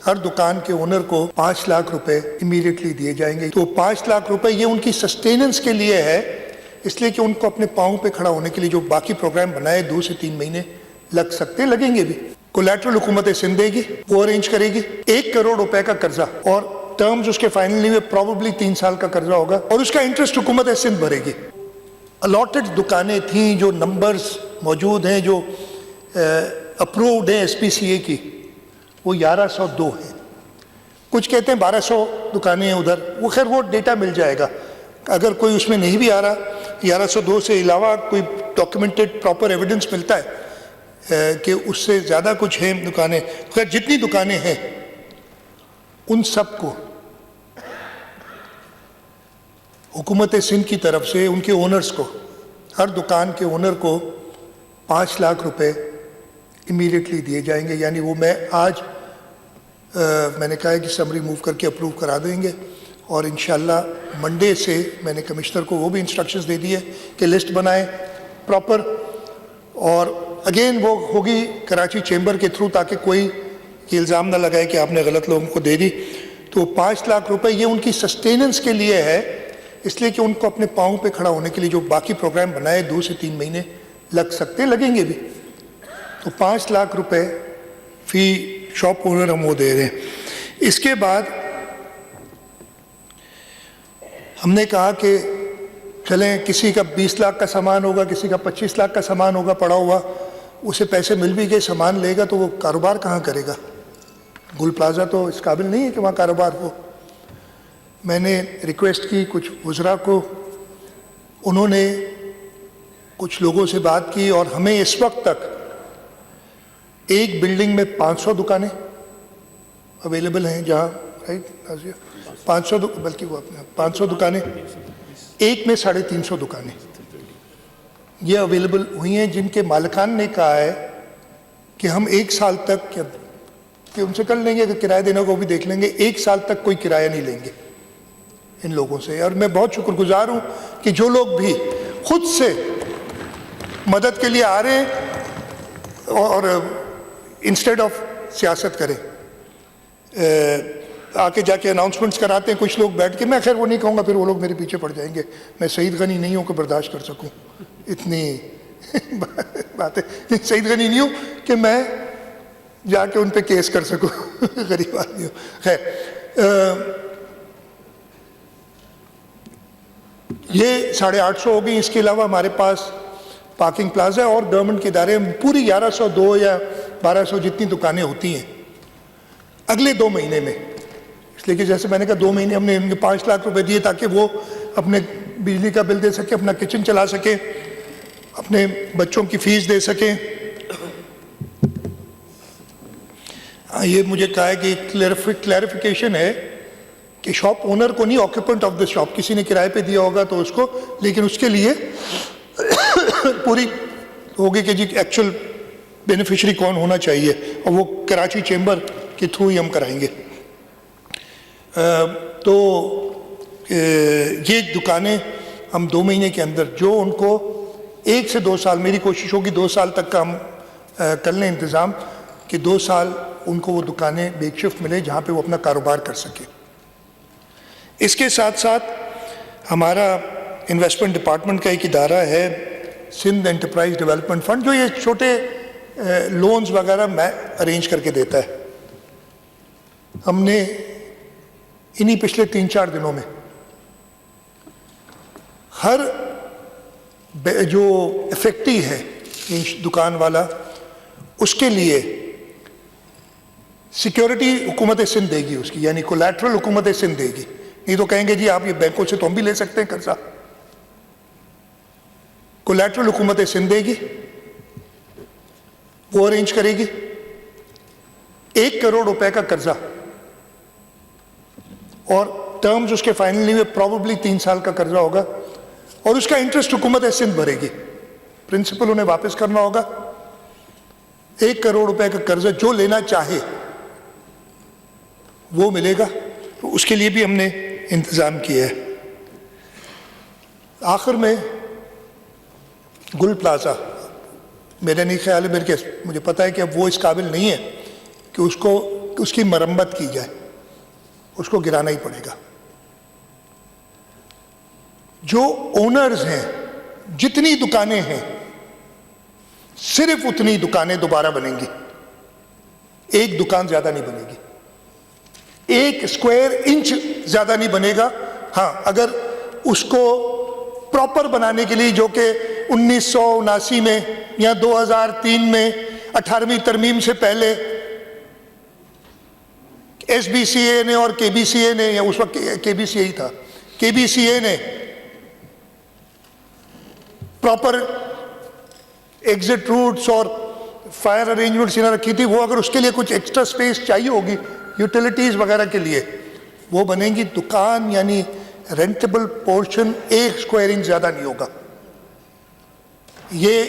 ہر دکان کے اونر کو 5 لاکھ روپے امیڈیٹلی دیے جائیں گے. تو 5 لاکھ روپے یہ ان کی سسٹیننس کے لیے ہے، اس لیے کہ ان کو اپنے پاؤں پہ کھڑا ہونے کے لیے جو باقی پروگرام بنائے 2 سے 3 مہینے لگ سکتے، لگیں گے بھی. کولیٹرل حکومت سندھ دے گی، وہ ارینج کرے گی. 1 کروڑ روپے کا قرضہ، اور ٹرمز اس کے فائنل نہیں ہوئے، پروبیبلی 3 سال کا قرضہ ہوگا، اور اس کا انٹرسٹ حکومت سندھ بھرے گی. الاٹڈ دکانیں تھیں، جو نمبرز موجود ہیں، جو اپرووڈ ہیں ایس پی سی اے کی، وہ 1102 ہیں. کچھ کہتے ہیں 1200 دکانیں ہیں ادھر، وہ خیر وہ ڈیٹا مل جائے گا. اگر کوئی اس میں نہیں بھی آ رہا، 1102 سے علاوہ کوئی ڈاکیومنٹڈ پراپر ایویڈنس ملتا ہے کہ اس سے زیادہ کچھ ہیں دکانیں، خیر جتنی دکانیں ہیں ان سب کو حکومت سندھ کی طرف سے ان کے اونرز کو، ہر دکان کے اونر کو 5 لاکھ روپے امیڈیٹلی دیے جائیں گے. یعنی وہ میں نے کہا ہے کہ سمری موو کر کے اپروو کرا دیں گے، اور انشاءاللہ منڈے سے میں نے کمشنر کو وہ بھی انسٹرکشنز دے دی ہے کہ لسٹ بنائیں پراپر، اور اگین وہ ہوگی کراچی چیمبر کے تھرو، تاکہ کوئی یہ الزام نہ لگائے کہ آپ نے غلط لوگوں کو دے دی. تو 5 لاکھ روپے یہ ان کی سسٹیننس کے لیے ہے، اس لیے کہ ان کو اپنے پاؤں پہ کھڑا ہونے کے لیے جو باقی پروگرام بنائے 2 سے 3 مہینے لگ سکتے، لگیں گے بھی. تو 5 لاکھ روپے فی شاپ اونر ہم وہ دے رہے ہیں. اس کے بعد ہم نے کہا کہ چلیں کسی کا 20 لاکھ کا سامان ہوگا، کسی کا 25 لاکھ کا سامان ہوگا پڑا ہوا، اسے پیسے مل بھی گئے، سامان لے گا تو وہ کاروبار کہاں کرے گا؟ گل پلازا تو اس قابل نہیں ہے کہ وہاں کاروبار ہو. میں نے ریکویسٹ کی کچھ وزراء کو، انہوں نے کچھ لوگوں سے بات کی، اور ہمیں اس وقت تک ایک بلڈنگ میں 500 دکانیں اویلیبل ہیں، جہاں رائٹ 500 بلکہ وہ اپنے 500 دکانیں، ایک میں 350 دکانیں یہ اویلیبل ہوئی ہیں، جن کے مالکان نے کہا ہے کہ ہم 1 سال تک کہ ان سے کر لیں گے، اگر کرایہ دینا کو بھی دیکھ لیں گے، 1 سال تک کوئی کرایہ نہیں لیں گے ان لوگوں سے. اور میں بہت شکر گزار ہوں کہ جو لوگ بھی خود سے مدد کے لیے آ رہے ہیں اور انسٹیڈ آف سیاست کریں، آ کے جا کے اناؤنسمنٹس کراتے ہیں کچھ لوگ بیٹھ کے. میں خیر وہ نہیں کہوں گا، پھر وہ لوگ میرے پیچھے پڑ جائیں گے. میں سعید غنی نہیں ہوں کہ برداشت کر سکوں اتنی باتیں، سعید غنی نہیں ہوں کہ میں جا کے ان پہ کیس کر سکوں غریب آدمی ہوں. خیر یہ 850 ہو گئی. اس کے علاوہ ہمارے پاس پارکنگ پلازا اور گورنمنٹ کے ادارے، پوری 1102 یا 1200 جتنی دکانیں ہوتی ہیں اگلے 2 مہینے میں. اس لیے کہ جیسے میں نے کہا 2 مہینے ہم نے ان کے 5 لاکھ روپے دیے تاکہ وہ اپنے بجلی کا بل دے سکے، اپنا کچن چلا سکے، اپنے بچوں کی فیس دے سکیں. یہ مجھے کہا ہے کہ کلیریفیکیشن ہے کہ شاپ اونر کو نہیں، آکوپنٹ آف دا شاپ، کسی نے کرائے پہ دیا ہوگا تو اس کو، لیکن اس کے لیے پوری ہوگی کہ جی ایکچوئل بینیفیشری کون ہونا چاہیے، اور وہ کراچی چیمبر کے تھرو ہی ہم کرائیں گے. تو یہ دکانیں ہم 2 مہینے کے اندر، جو ان کو 1 سے 2 سال، میری کوشش ہوگی 2 سال تک کا ہم کر لیں انتظام، کہ 2 سال ان کو وہ دکانیں بیک شفٹ ملے جہاں پہ وہ اپنا کاروبار کر سکے. اس کے ساتھ ساتھ ہمارا انویسٹمنٹ ڈپارٹمنٹ کا ایک ادارہ ہے سندھ انٹرپرائز ڈیولپمنٹ فنڈ، جو یہ چھوٹے لونز وغیرہ میں ارینج کر کے دیتا ہے. ہم نے انہی پچھلے 3-4 دنوں میں ہر جو افیکٹی ہے دکان والا، اس کے لیے سیکیورٹی حکومت سندھ دے گی اس کی، یعنی کولیٹرل حکومت سندھ دے گی. نہیں تو کہیں گے جی آپ یہ بینکوں سے تو ہم بھی لے سکتے ہیں قرضہ. کولیٹرل حکومت سندھ دے گی، وہ ارینج کرے گی. 1 کروڑ روپے کا قرضہ، اور ٹرمز اس کے فائنل نہیں ہوئے، پروبیبلی 3 سال کا قرضہ ہوگا، اور اس کا انٹرسٹ حکومت سندھ بھرے گی. پرنسپل انہیں واپس کرنا ہوگا. 1 کروڑ روپے کا قرضہ جو لینا چاہے وہ ملے گا. تو اس کے لیے بھی ہم نے انتظام کیا ہے. آخر میں گل پلازا، میرا نہیں خیال ہے، مجھے پتا ہے کہ اب وہ اس قابل نہیں ہے کہ اس کو اس کی مرمت کی جائے، اس کو گرانا ہی پڑے گا. جو اونرز ہیں، جتنی دکانیں ہیں، صرف اتنی دکانیں دوبارہ بنیں گی، ایک دکان زیادہ نہیں بنے گی، ایک اسکوائر انچ زیادہ نہیں بنے گا. ہاں اگر اس کو پراپر بنانے کے لیے، جو کہ 1979 میں یا 2003 میں 18ویں ترمیم سے پہلے ایس بی سی اے نے اور کے بی سی اے نے، یا اس وقت کے بی سی اے ہی تھا، کے بی سی اے نے پراپر ایگزٹ روٹس اور فائر ارینجمنٹس نہ رکھی تھی، وہ اگر اس کے لیے کچھ ایکسٹرا سپیس چاہیے ہوگی یوٹیلیٹیز وغیرہ کے لیے، وہ بنیں گی. دکان یعنی رینٹیبل پورشن ایک اسکوائر انچ زیادہ نہیں ہوگا. یہ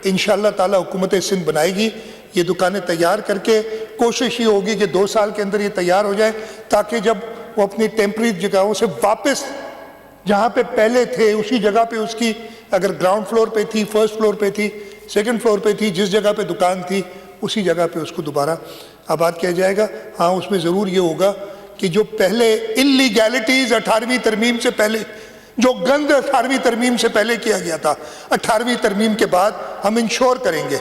انشاءاللہ تعالی حکومت سندھ بنائے گی. یہ دکانیں تیار کر کے کوشش یہ ہوگی کہ 2 سال کے اندر یہ تیار ہو جائے، تاکہ جب وہ اپنی ٹیمپری جگہوں سے واپس جہاں پہ پہلے تھے اسی جگہ پہ، اس کی اگر گراؤنڈ فلور پہ تھی، فرسٹ فلور پہ تھی، سیکنڈ فلور پہ تھی، جس جگہ پہ دکان تھی اسی جگہ پہ اس کو دوبارہ آباد کیا جائے گا. ہاں اس میں ضرور یہ ہوگا کہ جو پہلے انلیگیلٹیز 18ویں ترمیم سے پہلے، جو گند 18ویں ترمیم سے پہلے کیا گیا تھا، 18ویں ترمیم کے بعد ہم انشور کریں گے.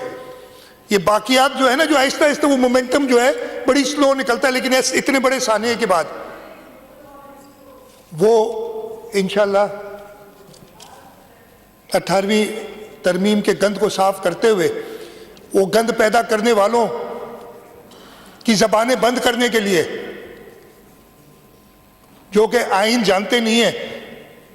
یہ باقیات جو ہے نا، جو آہستہ آہستہ وہ مومنٹم جو ہے بڑی سلو نکلتا ہے، لیکن اتنے بڑے سانحے کے بعد وہ انشاءاللہ 18ویں ترمیم کے گند کو صاف کرتے ہوئے، وہ گند پیدا کرنے والوں کی زبانیں بند کرنے کے لیے، جو کہ آئین جانتے نہیں ہیں.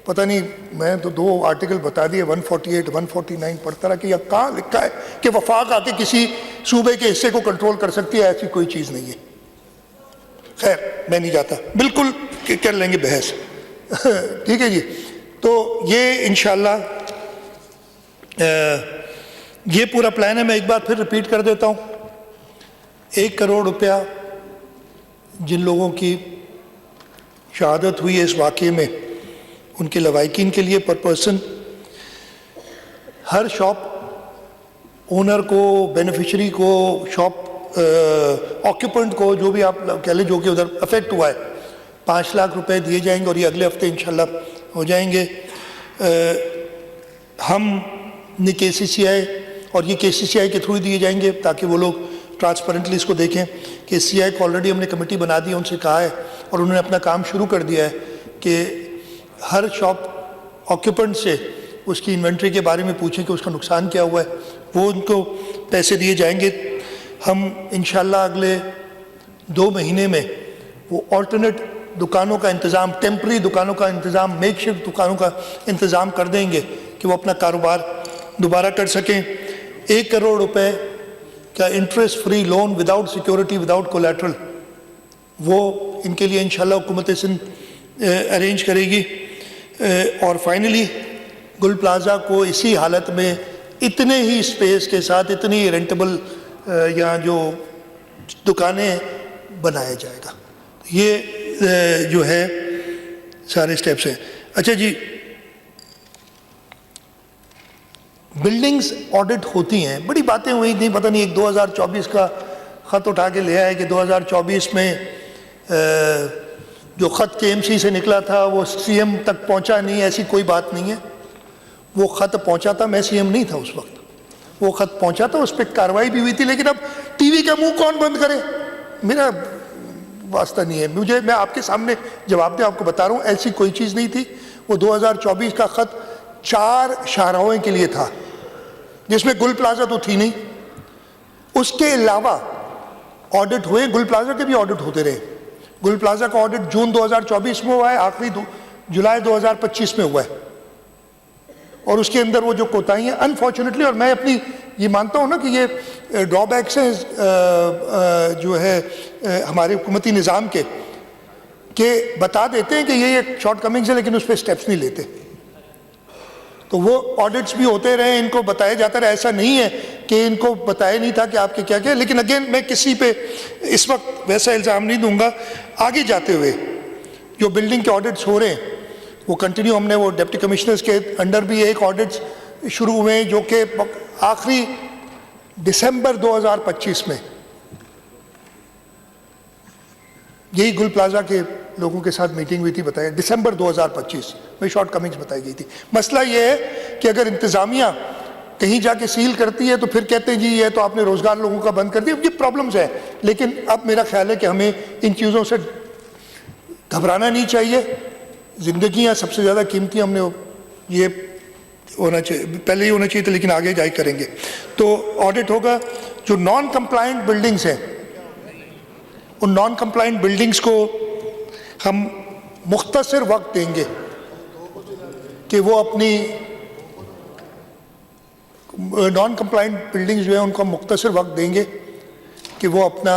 پتہ نہیں، میں تو 2 آرٹیکل بتا دیے، 148 149 پڑھتا رہا کہ یہ کہاں لکھا ہے کہ وفاق آ کے کسی صوبے کے حصے کو کنٹرول کر سکتی ہے. ایسی کوئی چیز نہیں ہے. خیر میں نہیں جاتا، بالکل کر لیں گے بحث. ٹھیک ہے جی. تو یہ انشاءاللہ یہ پورا پلان ہے. میں ایک بار پھر ریپیٹ کر دیتا ہوں. 1 کروڑ روپیہ جن لوگوں کی شہادت ہوئی ہے اس واقعے میں، ان کے لوائقین کے لیے پر پرسن، ہر شاپ اونر کو، بینیفیشری کو، شاپ آکیوپنٹ کو، جو بھی آپ کہہ لیں جو کہ ادھر افیکٹ ہوا ہے، 5 لاکھ روپے دیے جائیں گے، اور یہ اگلے ہفتے انشاءاللہ ہو جائیں گے. ہم نے کے سی سی آئی، اور یہ کے سی سی آئی کے تھرو دیے جائیں گے تاکہ وہ لوگ ٹرانسپیرنٹلی اس کو دیکھیں. کہ سی آئی کو آلریڈی ہم نے کمیٹی بنا دی ہے، ان سے کہا ہے، اور انہوں نے اپنا کام شروع کر دیا ہے کہ ہر شاپ آکیوپنٹ سے اس کی انوینٹری کے بارے میں پوچھیں کہ اس کا نقصان کیا ہوا ہے. وہ ان کو پیسے دیے جائیں گے. ہم انشاءاللہ اگلے 2 مہینے میں وہ آلٹرنیٹ دکانوں کا انتظام، ٹیمپری دکانوں کا انتظام، میک شفٹ دکانوں کا انتظام کر دیں گے کہ وہ اپنا کاروبار دوبارہ کر سکیں. 1 کروڑ روپے کا interest free loan without security, without collateral, وہ ان کے لیے انشاءاللہ حکومت سندھ ارینج کرے گی. اور فائنلی گل پلازا کو اسی حالت میں اتنے ہی اسپیس کے ساتھ، اتنی رینٹیبل یا جو دکانیں بنایا جائے گا. یہ جو ہے سارے سٹیپس ہیں. اچھا جی، بلڈنگز آڈٹ ہوتی ہیں، بڑی باتیں ہوئی تھیں، پتہ نہیں ایک 2024 کا خط اٹھا کے لے آئے کہ 2024 میں جو خط کے ایم سی سے نکلا تھا وہ سی ایم تک پہنچا نہیں. ایسی کوئی بات نہیں ہے. وہ خط پہنچا تھا، میں سی ایم نہیں تھا اس وقت، وہ خط پہنچا تھا، اس پہ کارروائی بھی ہوئی تھی. لیکن اب ٹی وی کا منہ کون بند کرے، میرا واسطہ نہیں ہے. میں آپ کے سامنے جواب دے آپ کو بتا رہا ہوں، ایسی کوئی چیز نہیں تھی. وہ 2024 کا خط 4 شاہراہوں کے لیے تھا، جس میں گل پلازا تو تھی نہیں. اس کے علاوہ آڈٹ ہوئے، گل پلازا کے بھی آڈٹ ہوتے رہے. گل پلازا کا آڈٹ جون 2024 میں ہوا ہے، آخری جولائی 2025 میں ہوا ہے. اور اس کے اندر وہ جو کوتاہیاں انفارچونیٹلی، اور میں اپنی یہ مانتا ہوں نا کہ یہ ڈرا بیکس ہیں جو ہے ہمارے حکومتی نظام کے، کہ بتا دیتے ہیں کہ یہ شارٹ کمنگز ہیں لیکن اس پہ سٹیپس نہیں لیتے. تو وہ آڈٹس بھی ہوتے رہے، ان کو بتایا جاتا رہا. ایسا نہیں ہے کہ ان کو بتایا نہیں تھا کہ آپ کے کیا کیا. لیکن اگین میں کسی پہ اس وقت ویسا الزام نہیں دوں گا. آگے جاتے ہوئے جو بلڈنگ کے آڈٹس ہو رہے ہیں وہ کنٹینیو، ہم نے وہ ڈپٹی کمشنرز کے انڈر بھی ایک آڈٹس شروع ہوئے ہیں جو کہ آخری دسمبر 2025 میں یہی گل پلازا کے لوگوں کے ساتھ میٹنگ ہوئی تھی، بتایا دسمبر 2025 میں شارٹ کمنگز بتائی گئی تھی. مسئلہ یہ ہے کہ اگر انتظامیہ کہیں جا کے سیل کرتی ہے تو پھر کہتے ہیں جی یہ تو آپ نے روزگار لوگوں کا بند کر دیا. یہ پرابلمز ہے، لیکن اب میرا خیال ہے کہ ہمیں ان چیزوں سے گھبرانا نہیں چاہیے. زندگیاں سب سے زیادہ قیمتی، ہم نے یہ ہونا چاہیے، پہلے ہی ہونا چاہیے تھا لیکن آگے جائے کریں گے. تو آڈٹ ہوگا. جو نان کمپلائنٹ بلڈنگز ہیں ان نان کمپلائنٹ بلڈنگز کو ہم مختصر وقت دیں گے کہ وہ اپنی نان کمپلائنٹ بلڈنگز جو ہیں ان کو ہم مختصر وقت دیں گے کہ وہ اپنا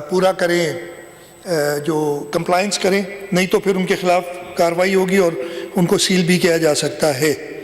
پورا کریں، جو کمپلائنس کریں، نہیں تو پھر ان کے خلاف کارروائی ہوگی اور ان کو سیل بھی کیا جا سکتا ہے.